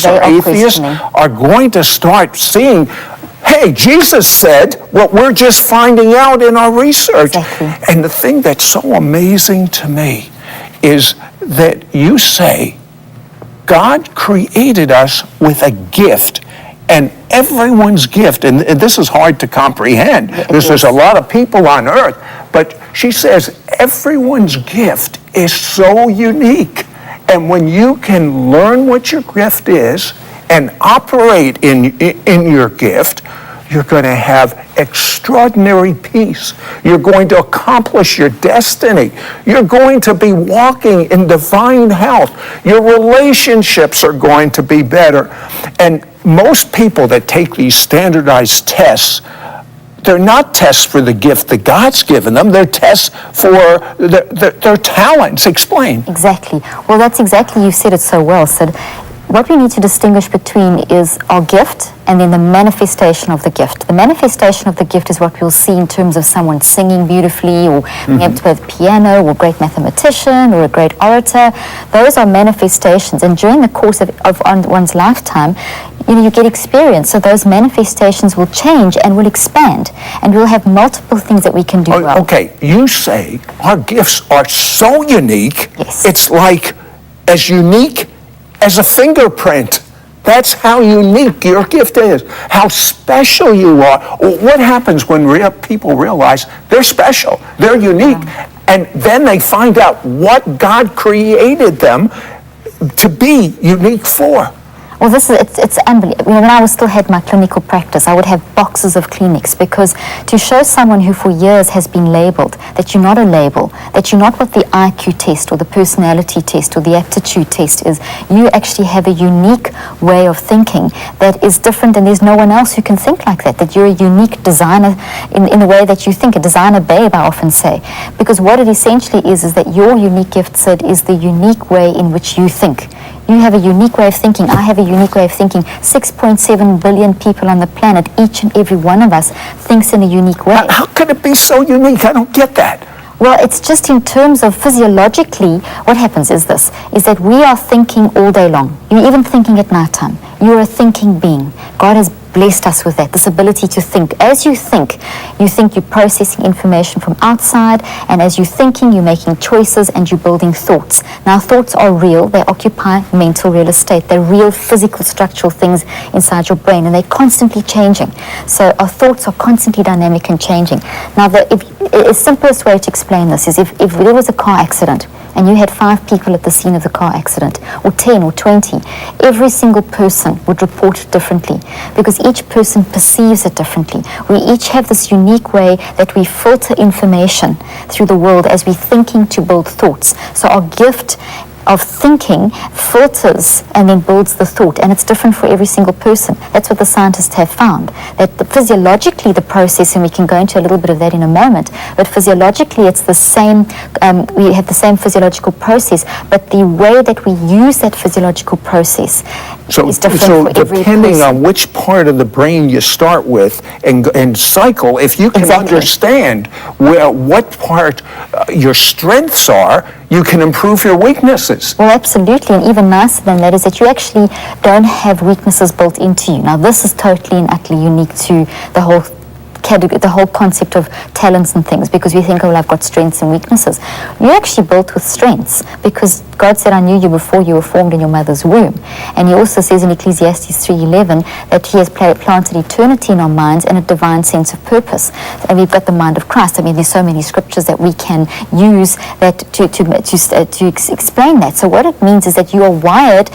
skeptics or atheists are going to start seeing, hey, Jesus said what we're just finding out in our research. Exactly. And the thing that's so amazing to me is that you say God created us with a gift, and everyone's gift, and this is hard to comprehend. There's a lot of people on earth, but she says everyone's gift is so unique. And when you can learn what your gift is and operate in your gift, you're going to have extraordinary peace. You're going to accomplish your destiny. You're going to be walking in divine health. Your relationships are going to be better. And most people that take these standardized tests, they're not tests for the gift that God's given them. They're tests for their talents. Explain. Exactly. Well, that's exactly, you said it so well, Sid. What we need to distinguish between is our gift and then the manifestation of the gift. The manifestation of the gift is what we'll see in terms of someone singing beautifully, or being able to play the piano, or a great mathematician, or a great orator. Those are manifestations, and during the course of one's lifetime, you get experience, so those manifestations will change and will expand, and we'll have multiple things that we can do well. Okay, you say our gifts are so unique, Yes. It's like as unique as a fingerprint. That's how unique your gift is, how special you are. What happens when people realize they're special, they're unique, and then they find out what God created them to be unique for? Well, it's unbelievable. When I still had my clinical practice, I would have boxes of Kleenex, because to show someone who for years has been labeled that you're not a label, that you're not what the IQ test or the personality test or the aptitude test is, you actually have a unique way of thinking that is different, and there's no one else who can think like that you're a unique designer in the way that you think, a designer babe, I often say. Because what it essentially is that your unique gift, Sid, is the unique way in which you think. You have a unique way of thinking. I have a unique way of thinking. 6.7 billion people on the planet, each and every one of us thinks in a unique way. How could it be so unique? I don't get that. Well, it's just in terms of physiologically, what happens is this, is that we are thinking all day long. You're even thinking at nighttime. You're a thinking being. God has blessed us with that, this ability to think. As you think you're processing information from outside, and as you're thinking, you're making choices and you're building thoughts. Now, thoughts are real. They occupy mental real estate. They're real physical structural things inside your brain, and they're constantly changing. So our thoughts are constantly dynamic and changing. Now, the simplest way to explain this is if there was a car accident, and you had 5 people at the scene of the car accident, or 10 or 20, every single person would report it differently, because each person perceives it differently. We each have this unique way that we filter information through the world as we're thinking to build thoughts. So our gift of thinking filters and then builds the thought, and it's different for every single person. That's what the scientists have found, that physiologically the process, and we can go into a little bit of that in a moment, but physiologically it's the same, we have the same physiological process, but the way that we use that physiological process is different for every depending person. on which part of the brain you start with and cycle, if you can understand what part your strengths are, you can improve your weaknesses. Well, absolutely, and even nicer than that is that you actually don't have weaknesses built into you. Now, this is totally and utterly unique to the whole category, the whole concept of talents and things, because we think, oh, well, I've got strengths and weaknesses. You're actually built with strengths, because God said, I knew you before you were formed in your mother's womb. And he also says in Ecclesiastes 3:11 that he has planted eternity in our minds and a divine sense of purpose. And we've got the mind of Christ. I mean, there's so many scriptures that we can use that to explain that. So what it means is that you are wired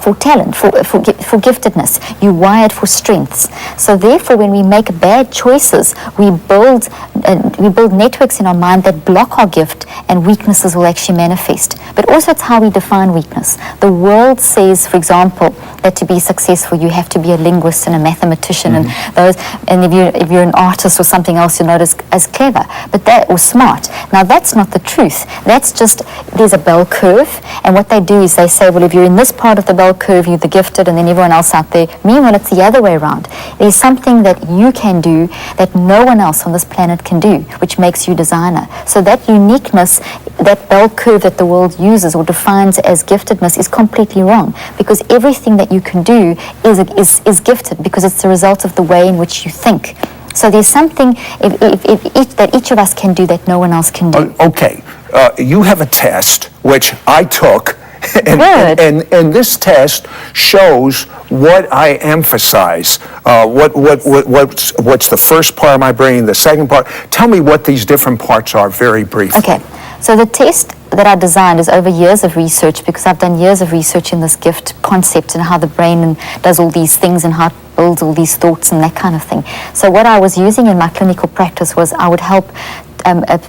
for talent, for giftedness. You're wired for strengths. So therefore, when we make bad choices, we build networks in our mind that block our gift, and weaknesses will actually manifest. But also, it's how we define weakness. The world says, for example, that to be successful, you have to be a linguist and a mathematician, and those. And if you're an artist or something else, you're not as clever, or smart. Now, that's not the truth. That's just, there's a bell curve, and what they do is they say, well, if you're in this part of the bell curve, you're the gifted, and then everyone else out there. Meanwhile, it's the other way around. There's something that you can do that no one else on this planet can do, which makes you designer. So that uniqueness, that bell curve that the world uses or defines as giftedness is completely wrong, because everything that you can do is gifted, because it's the result of the way in which you think. So there's something that each of us can do that no one else can do. Okay, you have a test which I took, and this test shows what I emphasize. What's the first part of my brain, the second part? Tell me what these different parts are very briefly. Okay, so the test that I designed is over years of research, because I've done years of research in this gift concept and how the brain does all these things and how it builds all these thoughts and that kind of thing. So what I was using in my clinical practice was I would help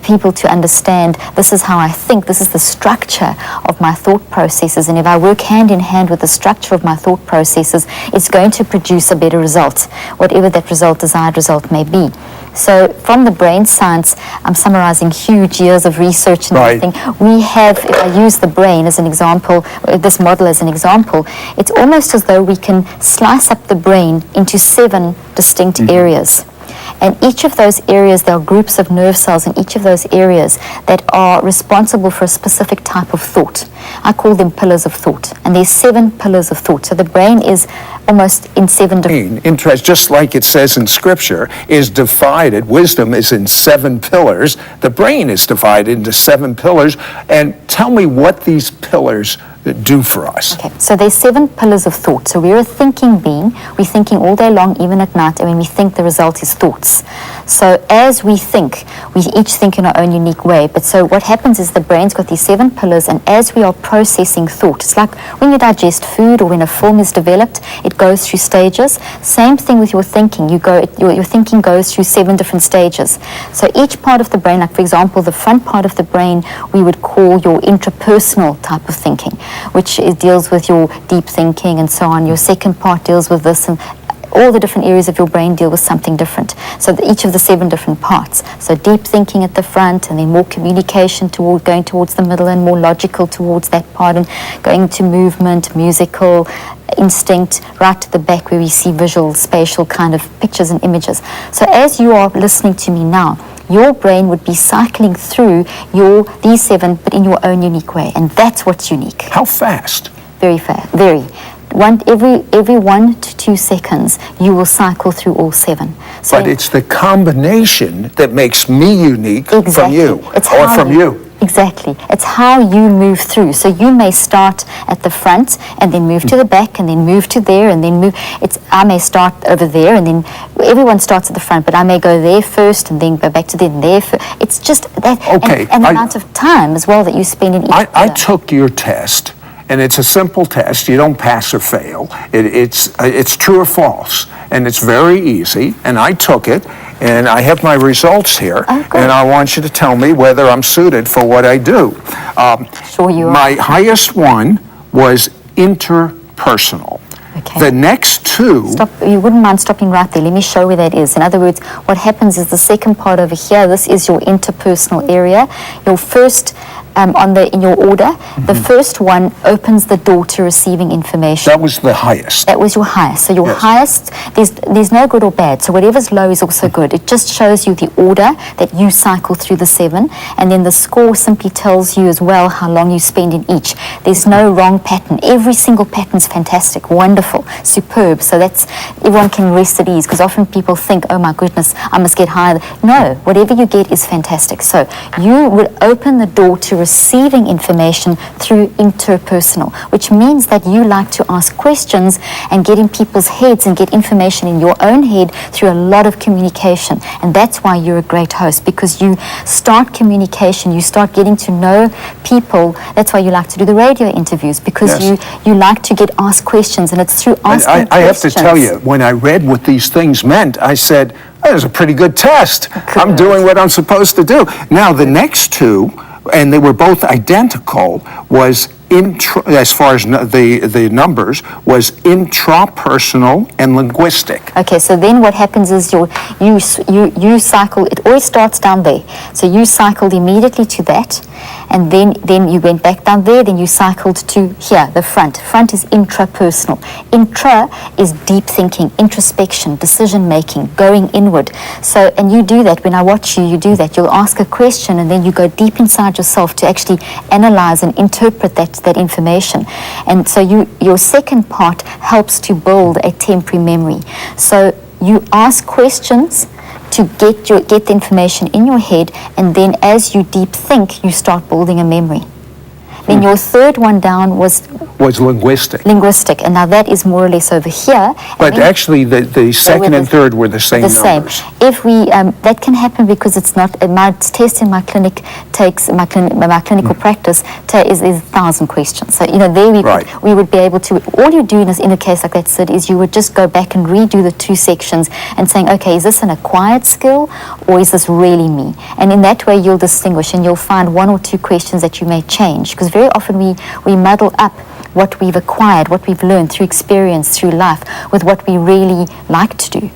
people to understand, this is how I think, this is the structure of my thought processes, and if I work hand in hand with the structure of my thought processes, it's going to produce a better result, whatever that desired result may be. So from the brain science, I'm summarizing huge years of research and everything. We have, if I use the brain as an example, this model as an example, it's almost as though we can slice up the brain into 7 distinct areas. And each of those areas, there are groups of nerve cells in each of those areas that are responsible for a specific type of thought. I call them pillars of thought. And there's 7 pillars of thought. So the brain is almost in 7 different... Interest, just like it says in Scripture, is divided. Wisdom is in 7 pillars. The brain is divided into 7 pillars. And tell me what these pillars do for us. Okay, so there's 7 pillars of thought. So we're a thinking being. We're thinking all day long, even at night, and when we think, the result is thoughts. So as we think, we each think in our own unique way. But so what happens is the brain's got these 7 pillars, and as we are processing thought, it's like when you digest food or when a film is developed, it goes through stages. Same thing with your thinking. Your thinking goes through 7 different stages. So each part of the brain, like for example, the front part of the brain, we would call your intrapersonal type of thinking, which deals with your deep thinking and so on. Your second part deals with this, and all the different areas of your brain deal with something different. So each of the 7 different parts. So deep thinking at the front, and then more communication going towards the middle, and more logical towards that part, and going to movement, musical, instinct, right to the back where we see visual, spatial kind of pictures and images. So as you are listening to me now, your brain would be cycling through these 7, but in your own unique way, and that's what's unique. How fast? Very fast, very. Every 1 to 2 seconds, you will cycle through all 7. So but it's the combination that makes me unique from you, you. Exactly. It's how you move through. So you may start at the front and then move to the back and then move to there and then move. I may start over there, and then everyone starts at the front, but I may go there first and then go back to there first. It's just that, and the amount of time as well that you spend in each I took your test, and it's a simple test. You don't pass or fail. It's true or false, and it's very easy, and I took it. And I have my results here, and I want you to tell me whether I'm suited for what I do. Sure you are. My highest one was interpersonal. Okay. The next 2... Stop. You wouldn't mind stopping right there. Let me show where that is. In other words, what happens is the second part over here, this is your interpersonal area. Your first... in your order, the first one opens the door to receiving information. That was the highest. That was your highest. So your highest, there's no good or bad. So whatever's low is also good. It just shows you the order that you cycle through the 7, and then the score simply tells you as well how long you spend in each. There's no wrong pattern. Every single pattern's fantastic, wonderful, superb. So everyone can rest at ease, because often people think, oh my goodness, I must get higher. No, whatever you get is fantastic. So you would open the door to receiving information through interpersonal, which means that you like to ask questions and get in people's heads and get information in your own head through a lot of communication. And that's why you're a great host, because you start communication, you start getting to know people. That's why you like to do the radio interviews, because you like to get asked questions, and it's through asking questions. I have to tell you, when I read what these things meant, I said, that was a pretty good test. I'm doing what I'm supposed to do. Now, the next 2, and they were both identical, was as far as the numbers, was intrapersonal and linguistic. Okay, so then what happens is you cycle, it always starts down there. So you cycled immediately to that, and then you went back down there, then you cycled to here, the front. Front is intrapersonal. Intra is deep thinking, introspection, decision making, going inward. So, and you do that, when I watch you, you do that. You'll ask a question and then you go deep inside yourself to actually analyze and interpret that information. And so your second part helps to build a temporary memory. So you ask questions to get the information in your head, and then as you deep think, you start building a memory. Then your third one down was linguistic. Linguistic, and now that is more or less over here. But actually, the second and third were the same numbers. Same. If we that can happen because it's not my test in my clinic takes my clinical practice is 1,000 questions. So there we would be able to. All you do in a case like that, Sid, is you would just go back and redo the two sections and saying, okay, is this an acquired skill or is this really me? And in that way, you'll distinguish and you'll find one or two questions that you may change, because very often we muddle up what we've acquired, what we've learned through experience, through life, with what we really like to do.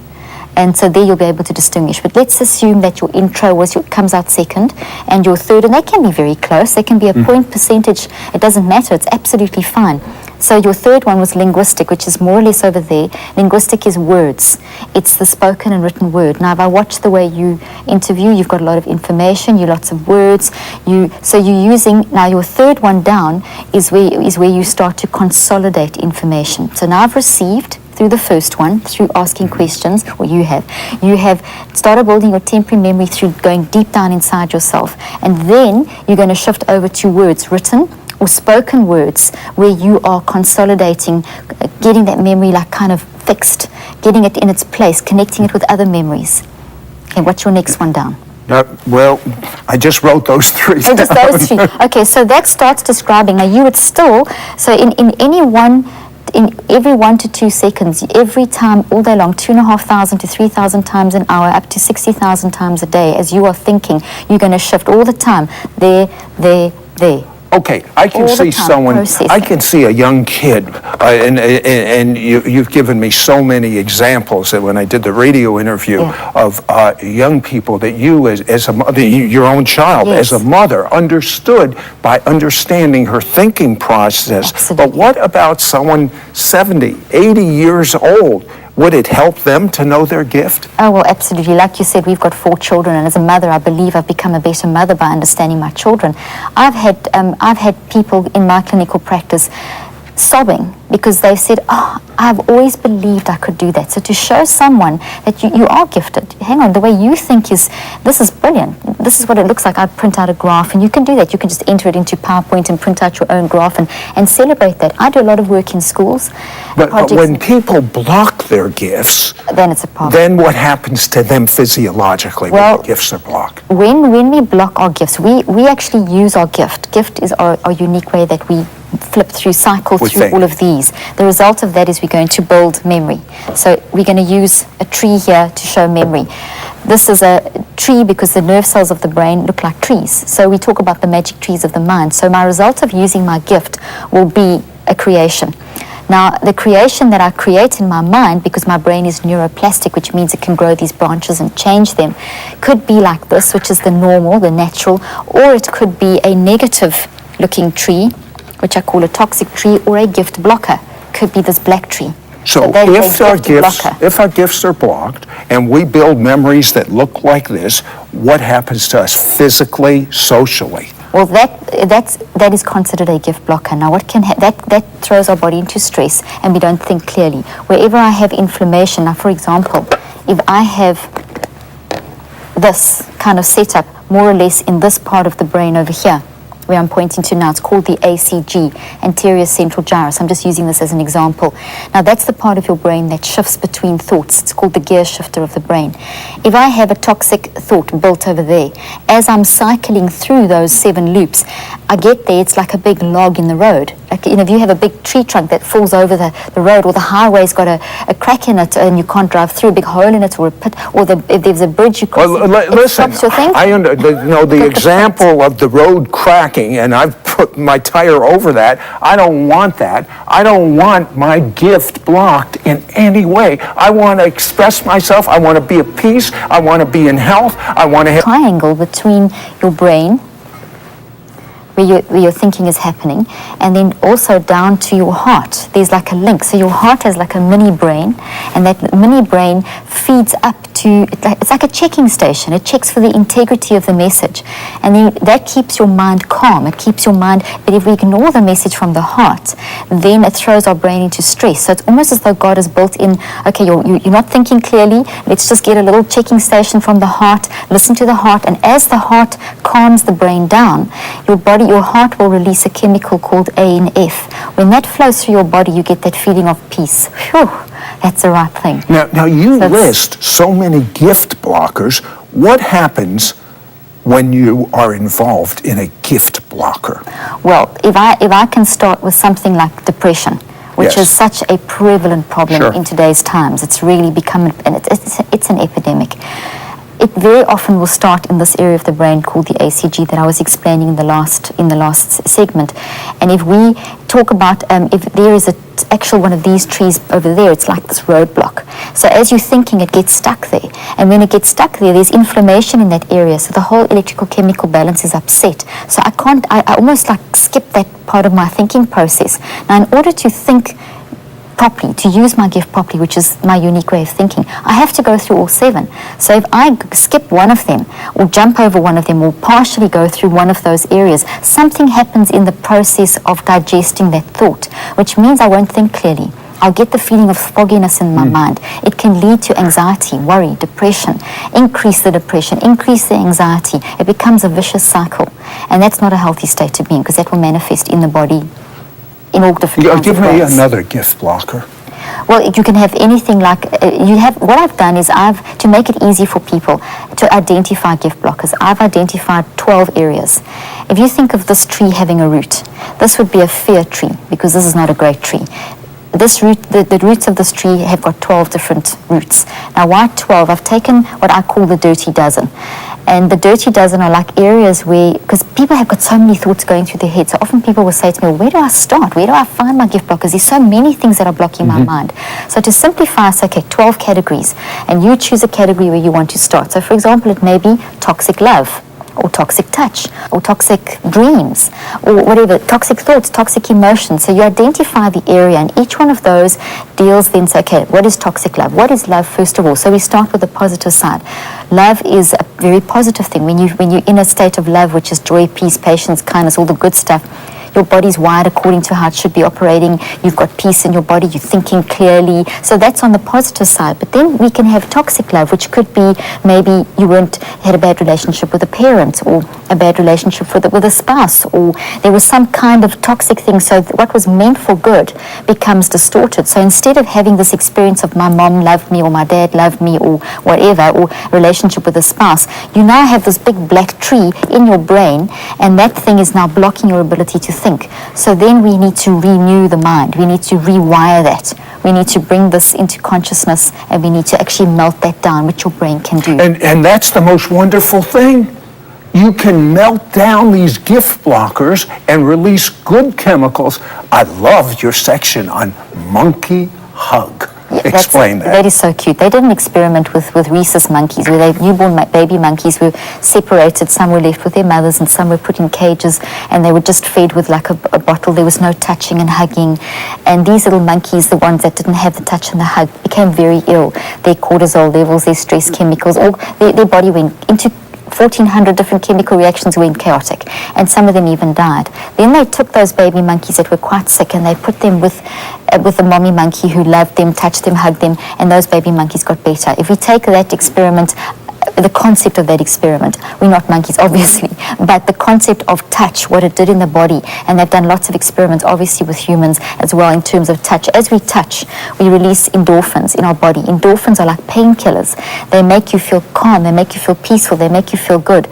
And so there you'll be able to distinguish. But let's assume that your intro comes out second, and your third, and they can be very close, they can be a point percentage, it doesn't matter, it's absolutely fine. So your third one was linguistic, which is more or less over there. Linguistic is words. It's the spoken and written word. Now, if I watch the way you interview, you've got a lot of information, lots of words. So you're using, now your third one down is where you start to consolidate information. So now I've received, through the first one, through asking questions, or you have started building your temporary memory through going deep down inside yourself. And then you're going to shift over to words, written or spoken words, where you are consolidating, getting that memory like kind of fixed, getting it in its place, connecting it with other memories. Okay, what's your next one down? Well, I just wrote those three. Oh, just those three. Okay, so that starts describing. Now you would still, so in every 1 to 2 seconds, every time, all day long, 2,500 to 3,000 times an hour, up to 60,000 times a day, as you are thinking, you're going to shift all the time, there. Okay, I can see someone, I can see a young kid, and you've given me so many examples that when I did the radio interview of young people that you as a mother, your own child, as a mother, understood by understanding her thinking process. Absolutely. But what about someone 70, 80 years old? Would it help them to know their gift? Oh, well, absolutely. Like you said, we've got 4 children, and as a mother, I believe I've become a better mother by understanding my children. I've had people in my clinical practice sobbing because they've said, I've always believed I could do that. So to show someone that you are gifted, hang on, the way you think this is brilliant. This is what it looks like. I'd print out a graph, and you can do that. You can just enter it into PowerPoint and print out your own graph and celebrate that. I do a lot of work in schools. But when people block their gifts, then it's a problem. Then what happens to them physiologically when the gifts are blocked? When we block our gifts, we actually use our gift. Gift is our unique way that we flip through, cycle through all of these. The result of that is we're going to build memory. So we're going to use a tree here to show memory. This is a tree because the nerve cells of the brain look like trees. So we talk about the magic trees of the mind. So my result of using my gift will be a creation. Now, the creation that I create in my mind, because my brain is neuroplastic, which means it can grow these branches and change them, could be like this, which is the normal, the natural, or it could be a negative-looking tree, which I call a toxic tree, or a gift blocker. Could be this black tree. So if our gifts are blocked and we build memories that look like this, what happens to us physically, socially? Well, that is considered a gift blocker. Now, what can that throws our body into stress, and we don't think clearly. Wherever I have inflammation, now, for example, if I have this kind of setup more or less in this part of the brain over here, where I'm pointing to now, it's called the ACG, anterior central gyrus. I'm just using this as an example. Now, that's the part of your brain that shifts between thoughts. It's called the gear shifter of the brain. If I have a toxic thought built over there, as I'm cycling through those 7 loops, I get there, it's like a big log in the road. Like, if you have a big tree trunk that falls over the road, or the highway's got a crack in it and you can't drive through, a big hole in it, or a pit, or if there's a bridge you cross, listen, stops your thinking. the example of the road cracking, and I've put my tire over that. I don't want that. I don't want my gift blocked in any way. I want to express myself. I want to be at peace. I want to be in health. I want to have triangle between your brain, where your thinking is happening, and then also down to your heart. There's like a link. So your heart has like a mini brain, and that mini brain feeds up to, it's like a checking station. It checks for the integrity of the message. And then that keeps your mind calm. It keeps your mind, but if we ignore the message from the heart, then it throws our brain into stress. So it's almost as though God has built in, okay, you're not thinking clearly, let's just get a little checking station from the heart, listen to the heart, and as the heart calms the brain down, your heart will release a chemical called ANF. When that flows through your body, you get that feeling of peace. Phew, that's the right thing. Now you list so many gift blockers. What happens when you are involved in a gift blocker? Well, if I can start with something like depression, which is such a prevalent problem in today's times. It's really become, and it's an epidemic. It very often will start in this area of the brain called the ACG that I was explaining in the last segment. And if we talk about, if there is actual one of these trees over there, it's like this roadblock. So as you're thinking, it gets stuck there. And when it gets stuck there, there's inflammation in that area. So the whole electrical chemical balance is upset. So I almost like skip that part of my thinking process. Now, in order to think properly, to use my gift properly, which is my unique way of thinking, I have to go through all 7. So if I skip one of them, or jump over one of them, or partially go through one of those areas, something happens in the process of digesting that thought, which means I won't think clearly. I'll get the feeling of fogginess in my mind. It can lead to anxiety, worry, depression, increase the depression, increase the anxiety. It becomes a vicious cycle. And that's not a healthy state to be in, because that will manifest in the body in all different kinds of ways. Give me another gift blocker. Well, you can have anything like, what I've done is to make it easy for people to identify gift blockers, I've identified 12 areas. If you think of this tree having a root, this would be a fear tree, because this is not a great tree. This root, the roots of this tree have got 12 different roots. Now, why 12? I've taken what I call the dirty dozen. And the dirty dozen are like areas where, because people have got so many thoughts going through their head, so often people will say to me, well, where do I start? Where do I find my gift blockers? There's so many things that are blocking my mind. So to simplify, I say, okay, 12 categories, and you choose a category where you want to start. So for example, it may be toxic love, or toxic touch, or toxic dreams, or whatever, toxic thoughts, toxic emotions. So you identify the area, and each one of those deals then, say, okay, what is toxic love? What is love, first of all? So we start with the positive side. Love is a very positive thing. When you're in a state of love, which is joy, peace, patience, kindness, all the good stuff, your body's wired according to how it should be operating. You've got peace in your body. You're thinking clearly. So that's on the positive side. But then we can have toxic love, which could be maybe you had a bad relationship with a parent, or a bad relationship with a spouse, or there was some kind of toxic thing. So what was meant for good becomes distorted. So instead of having this experience of my mom loved me, or my dad loved me, or whatever, or relationship with a spouse, you now have this big black tree in your brain, and that thing is now blocking your ability to think. So then we need to renew the mind. We need to rewire that. We need to bring this into consciousness, and we need to actually melt that down, which your brain can do. And that's the most wonderful thing. You can melt down these gift blockers and release good chemicals. I love your section on monkey hug. Yeah, explain that. That is so cute. They did an experiment with rhesus monkeys, where newborn baby monkeys were separated. Some were left with their mothers, and some were put in cages, and they were just fed with like a bottle. There was no touching and hugging. And these little monkeys, the ones that didn't have the touch and the hug, became very ill. Their cortisol levels, their stress chemicals, all their body went into 1,400 different chemical reactions, went chaotic, and some of them even died. Then they took those baby monkeys that were quite sick, and they put them with a mommy monkey who loved them, touched them, hugged them, and those baby monkeys got better. If we take that experiment, the concept of that experiment, we're not monkeys obviously, but the concept of touch, what it did in the body, and they've done lots of experiments obviously with humans as well in terms of touch. As we touch, we release endorphins in our body. Endorphins are like painkillers. They make you feel calm, they make you feel peaceful, they make you feel good.